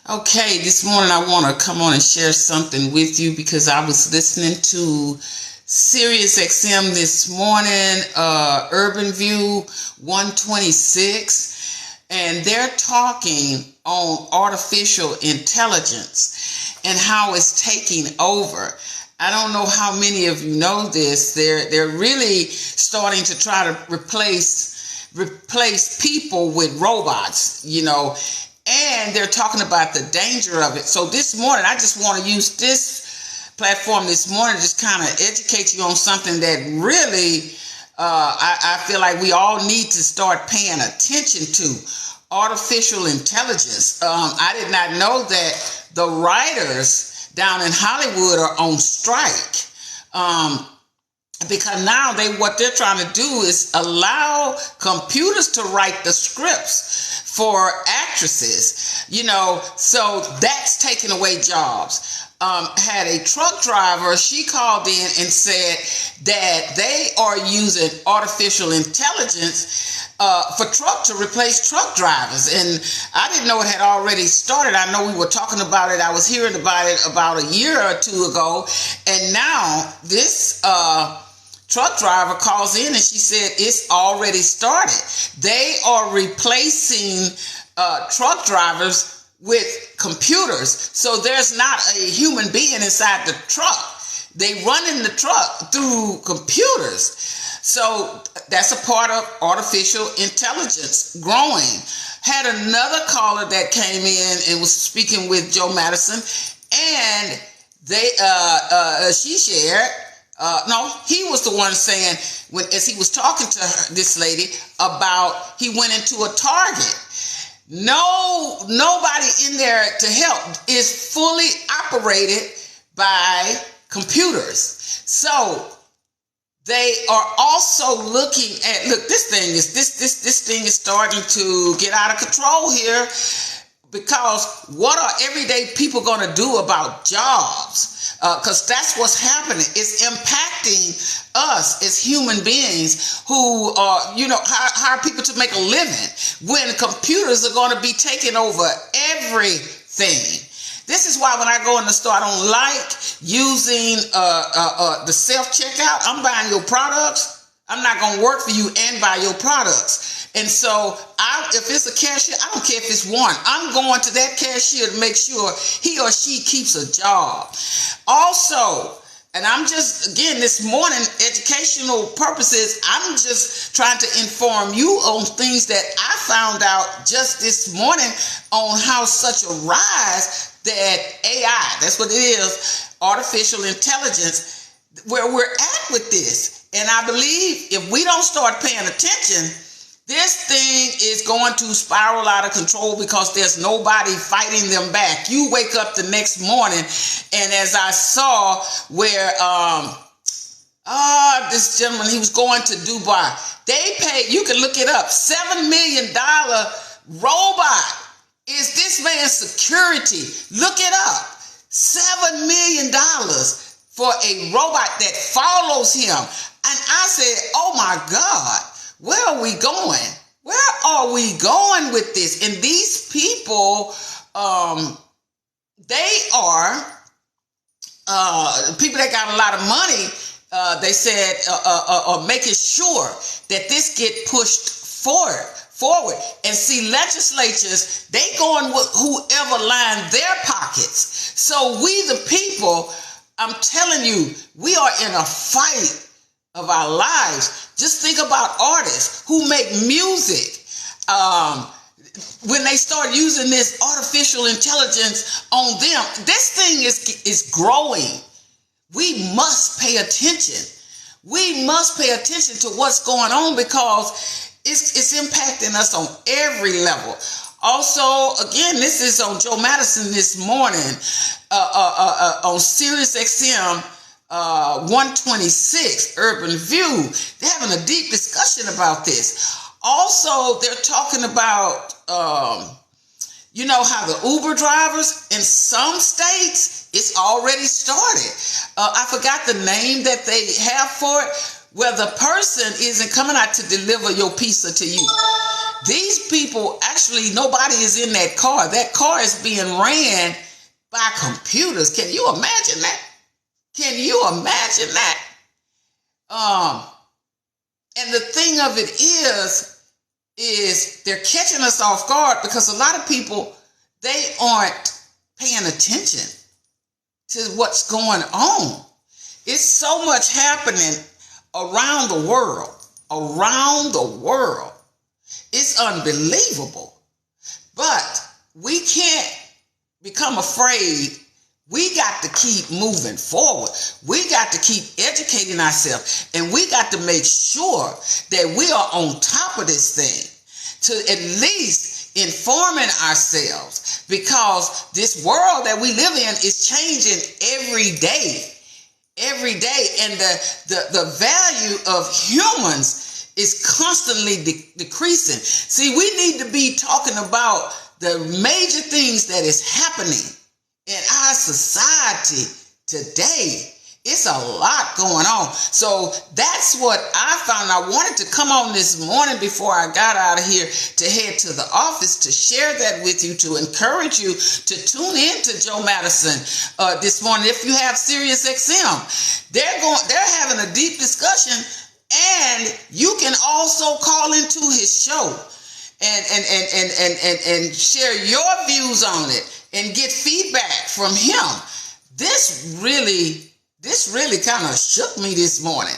Okay, this morning I want to come on and share something with you because I was listening to Sirius XM this morning, Urban View 126, and they're talking on artificial intelligence and how it's taking over. I don't know how many of you know this. They're really starting to try to replace people with robots, and they're talking about the danger of it. So this morning, I just want to use this platform this morning to just kind of educate you on something that really I feel like we all need to start paying attention to. Artificial intelligence. I did not know that the writers down in Hollywood are on strike. Because now what they're trying to do is allow computers to write the scripts for actresses, so that's taking away jobs. Had a truck driver, she called in and said that they are using artificial intelligence to replace truck drivers. And I didn't know it had already started. I know we were talking about it. I was hearing about it about a year or two ago. And now this truck driver calls in and she said it's already started. They are replacing truck drivers with computers. So there's not a human being inside the truck. They run in the truck through computers. So that's a part of artificial intelligence growing. Had another caller that came in and was speaking with Joe Madison, and she shared. He was the one saying as he was talking to this lady about he went into a Target. Nobody in there to help, is fully operated by computers. So they are also looking at, this thing is starting to get out of control here, because what are everyday people going to do about jobs? Because that's what's happening. It's impacting us as human beings who are, hire people to make a living when computers are going to be taking over everything. This is why when I go in the store, I don't like using the self-checkout. I'm buying your products. I'm not going to work for you and buy your products. And so if it's a cashier, I don't care if it's one. I'm going to that cashier to make sure he or she keeps a job. Also, and I'm just, again, this morning, educational purposes, I'm just trying to inform you on things that I found out just this morning on how such a rise that AI, that's what it is, artificial intelligence, where we're at with this. And I believe if we don't start paying attention, this thing is going to spiral out of control because there's nobody fighting them back. You wake up the next morning, and as I saw where this gentleman, he was going to Dubai. They paid, you can look it up, $7 million robot is this man's security. Look it up. $7 million for a robot that follows him. And I said, oh my God, where are we going? Where are we going with this? And these people, they are people that got a lot of money. They said are making sure that this get pushed forward. And see, legislatures, they going with whoever line their pockets. So we the people, I'm telling you, we are in a fight of our lives. Just think about artists who make music. When they start using this artificial intelligence on them, this thing is growing. We must pay attention. We must pay attention to what's going on because it's impacting us on every level. Also, again, this is on Joe Madison this morning on Sirius XM 126 Urban View. They're having a deep discussion about this. Also, they're talking about, how the Uber drivers in some states, it's already started. I forgot the name that they have for it, where the person isn't coming out to deliver your pizza to you. These people, actually, nobody is in that car. That car is being ran by computers. Can you imagine that? Can you imagine that? And the thing of it is they're catching us off guard because a lot of people, they aren't paying attention to what's going on. It's so much happening around the world. Around the world. It's unbelievable. But we can't become afraid. We got to keep moving forward. We got to keep educating ourselves. And we got to make sure that we are on top of this thing, to at least informing ourselves, because this world that we live in is changing every day. Every day. And the value of humans is constantly decreasing. See, we need to be talking about the major things that is happening in our society today. It's a lot going on. So that's what I found. I wanted to come on this morning before I got out of here to head to the office to share that with you, to encourage you to tune in to Joe Madison this morning. If you have Sirius XM, they're having a deep discussion, and you can also call into his show and share your views on it and get feedback from him. This really kind of shook me this morning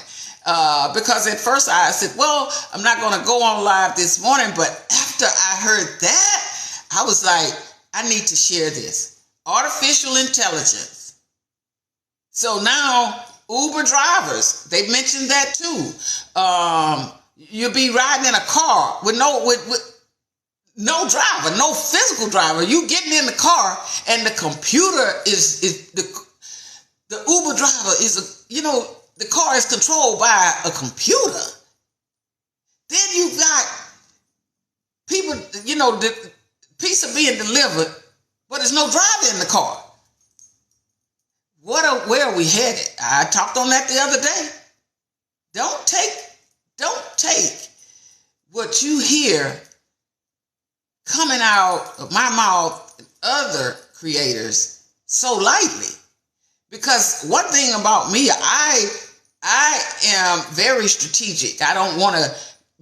because at first I said, well, I'm not going to go on live this morning. But after I heard that, I was like, I need to share this. Artificial intelligence. So now Uber drivers, they mentioned that too. You'll be riding in a car with no driver, no physical driver. You getting in the car and the computer is the Uber driver is the car is controlled by a computer. Then you got people, the pizza being delivered, but there's no driver in the car. Where are we headed? I talked on that the other day. Don't take what you hear coming out of my mouth and other creators so lightly. Because one thing about me, I am very strategic. I don't want to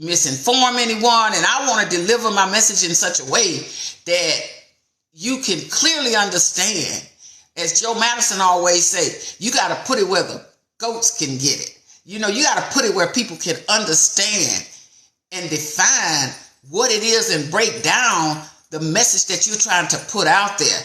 misinform anyone, and I want to deliver my message in such a way that you can clearly understand. As Joe Madison always say, you got to put it where the goats can get it. You got to put it where people can understand and define what it is and break down the message that you're trying to put out there.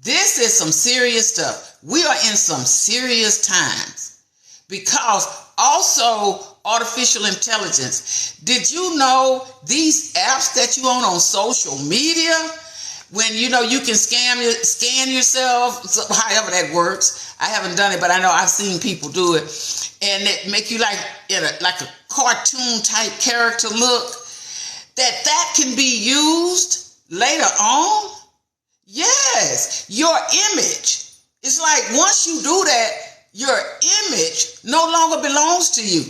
This is some serious stuff. We are in some serious times because also artificial intelligence. Did you know these apps that you own on social media, when you can scan yourself, however that works. I haven't done it, but I know I've seen people do it, and it make you like a cartoon type character look. That can be used later on. Yes, your image. It's like once you do that, your image no longer belongs to you.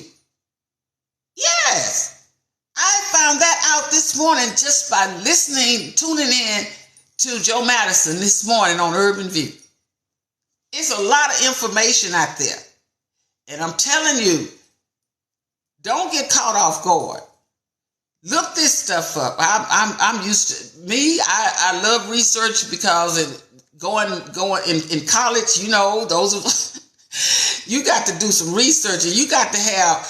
Yes, I found that out this morning just by tuning in to Joe Madison this morning on Urban View. It's a lot of information out there. And I'm telling you, don't get caught off guard. Look this stuff up. I'm used to I love research because going in college, those of us, you got to do some research, and you got to have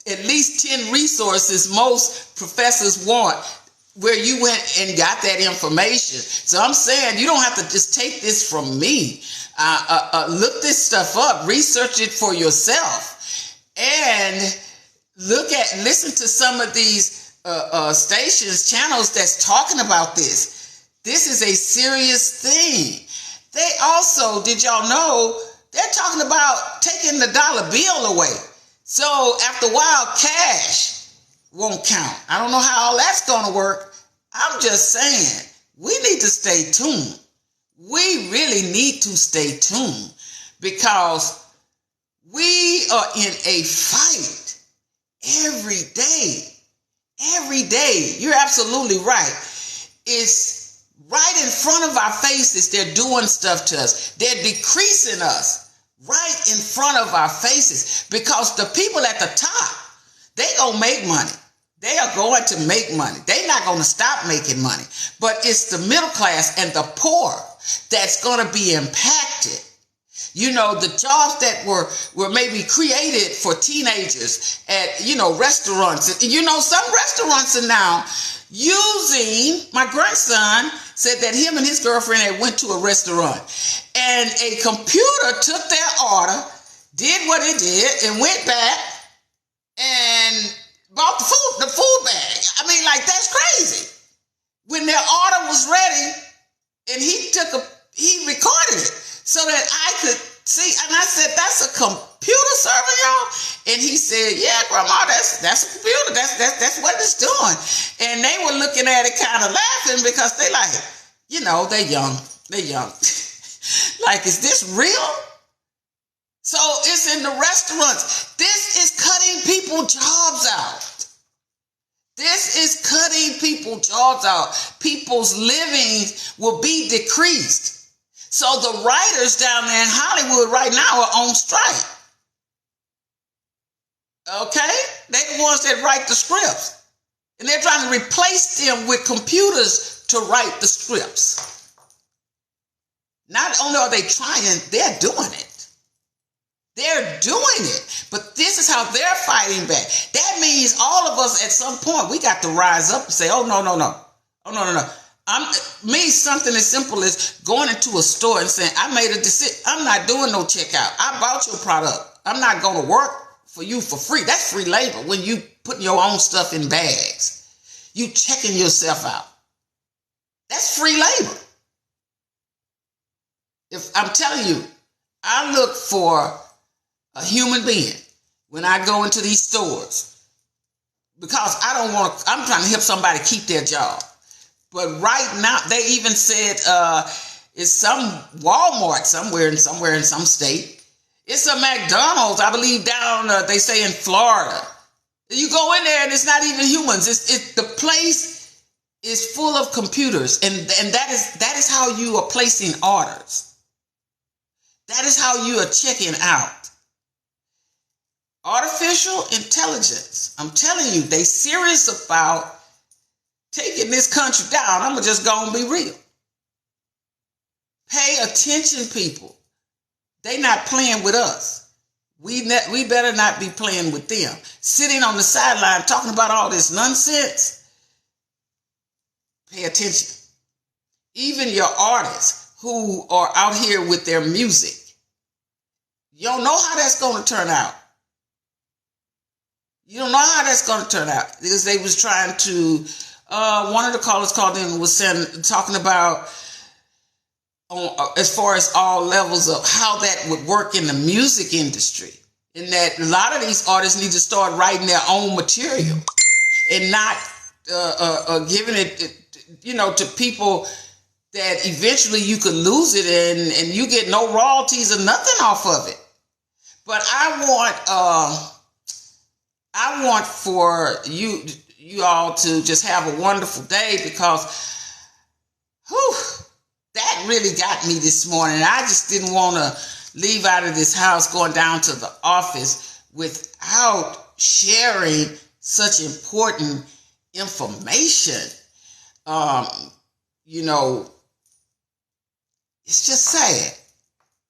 at least 10 resources most professors want where you went and got that information. So I'm saying you don't have to just take this from me. Look this stuff up, research it for yourself, and listen to some of these stations, channels that's talking about this. This is a serious thing. They also, did y'all know, they're talking about taking the dollar bill away. So after a while, cash won't count. I don't know how all that's going to work. I'm just saying, we need to stay tuned. We really need to stay tuned because we are in a fight every day. every day. You're absolutely right. It's right in front of our faces. They're doing stuff to us. They're decreasing us right in front of our faces, because the people at the top, they gonna make money. They are going to make money. They're not going to stop making money. But it's the middle class and the poor that's going to be impacted. You know, the jobs that were maybe created for teenagers at, restaurants. Some restaurants are now using, my grandson said that him and his girlfriend had went to a restaurant and a computer took their order, did what it did, and went back and bought the food bag. I mean, like, that's crazy. When their order was ready, and he recorded it so that I could see. And I said, "That's a computer serving y'all?" And he said, "Yeah, Grandma, that's a computer. That's what it's doing." And they were looking at it, kind of laughing, because they like, they're young. They're young. Like, is this real? So it's in the restaurants. This is cutting people's jobs out. This is cutting people's jobs out. People's livings will be decreased. So the writers down there in Hollywood right now are on strike. Okay? They're the ones that write the scripts. And they're trying to replace them with computers to write the scripts. Not only are they trying, they're doing it. They're doing it. But this is how they're fighting back. That means all of us at some point, we got to rise up and say, oh, no. Oh, no. Something as simple as going into a store and saying, I made a decision. I'm not doing no checkout. I bought your product. I'm not going to work for you for free. That's free labor when you putting your own stuff in bags. You checking yourself out. That's free labor. If I'm telling you, I look for a human being when I go into these stores, because I'm trying to help somebody keep their job. But right now, they even said it's some Walmart somewhere in some state. It's a McDonald's, I believe, down they say in Florida. You go in there and it's not even humans. The place is full of computers, and that is how you are placing orders. That is how you are checking out. Artificial intelligence. I'm telling you, they serious about taking this country down. I'm just gonna be real. Pay attention, people. They not playing with us. We better not be playing with them. Sitting on the sideline talking about all this nonsense. Pay attention. Even your artists who are out here with their music, you don't know how that's going to turn out. You don't know how that's going to turn out, because they was trying to, one of the callers called in was talking about as far as all levels of how that would work in the music industry, and that a lot of these artists need to start writing their own material and not giving it, to people that eventually you could lose it and you get no royalties or nothing off of it. But I want for you all to just have a wonderful day, because that really got me this morning. I just didn't want to leave out of this house going down to the office without sharing such important information. It's just sad.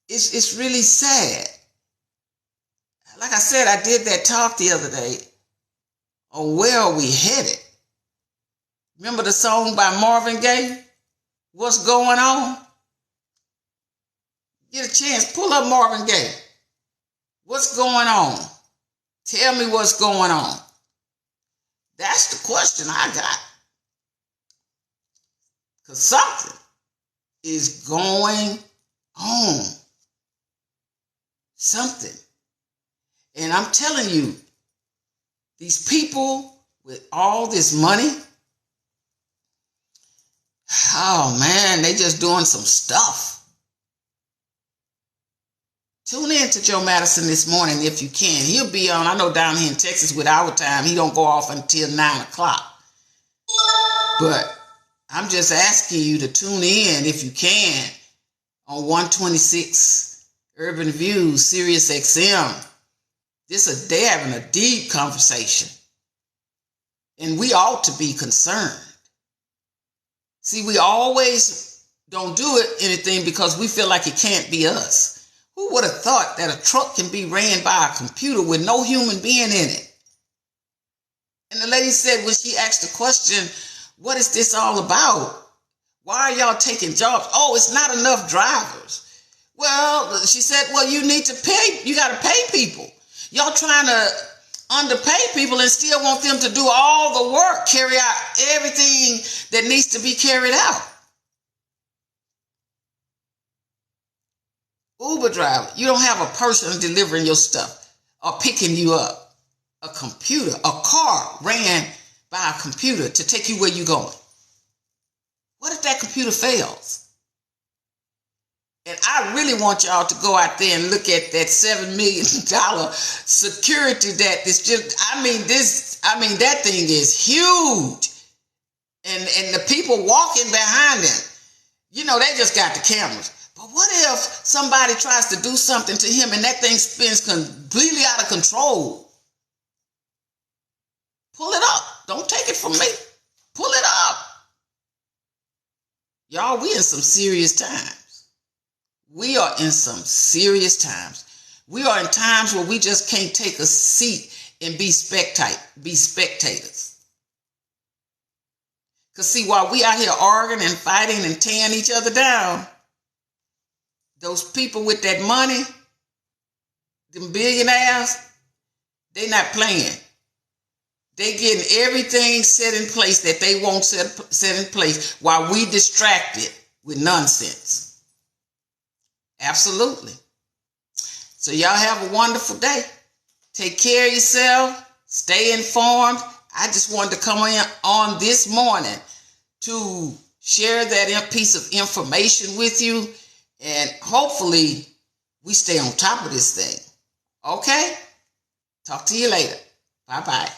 It's really sad. Like I said, I did that talk the other day on where are we headed. Remember the song by Marvin Gaye? What's going on? Get a chance, pull up Marvin Gaye. What's going on? Tell me what's going on. That's the question I got. Because something is going on. Something. And I'm telling you, these people with all this money, oh man, they just doing some stuff. Tune in to Joe Madison this morning if you can. He'll be on, I know down here in Texas with our time, he don't go off until 9 o'clock. But I'm just asking you to tune in if you can on 126 Urban Views, Sirius XM. They're having a deep conversation. And we ought to be concerned. See, we always don't do anything because we feel like it can't be us. Who would have thought that a truck can be ran by a computer with no human being in it? And the lady said when she asked the question, what is this all about? Why are y'all taking jobs? Oh, it's not enough drivers. Well, she said, well, you need to pay. You got to pay people. Y'all trying to underpay people and still want them to do all the work, carry out everything that needs to be carried out. Uber driver, you don't have a person delivering your stuff or picking you up. A computer, a car ran by a computer to take you where you're going. What if that computer fails? And I really want y'all to go out there and look at that $7 million security that is just, that thing is huge. And the people walking behind them, they just got the cameras. But what if somebody tries to do something to him and that thing spins completely out of control? Pull it up. Don't take it from me. Pull it up. Y'all, we in some serious times. We are in some serious times. We are in times where we just can't take a seat and be spectators. Because see, while we out here arguing and fighting and tearing each other down, those people with that money, them billionaires, they not playing. They getting everything set in place that they won't set in place while we distracted with nonsense. Absolutely. So y'all have a wonderful day. Take care of yourself. Stay informed. I just wanted to come on this morning to share that piece of information with you. And hopefully we stay on top of this thing. Okay? Talk to you later. Bye-bye.